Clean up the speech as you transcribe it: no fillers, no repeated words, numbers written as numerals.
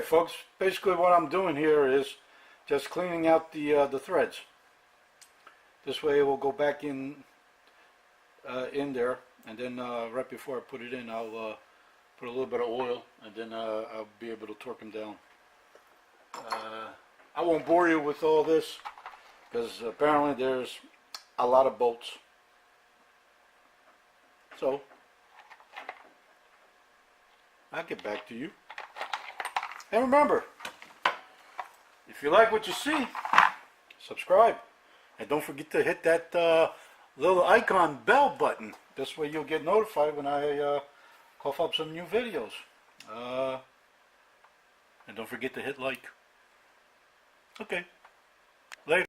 folks, basically what I'm doing here is just cleaning out the threads. This way it will go back in there, and then right before I put it in, I'll put a little bit of oil, and then I'll be able to torque them down. I won't bore you with all this because apparently there's a lot of bolts. So I'll get back to you. And remember, if you like what you see, subscribe. And don't forget to hit that little icon bell button. This way you'll get notified when I cough up some new videos. And don't forget to hit like. Okay. Later.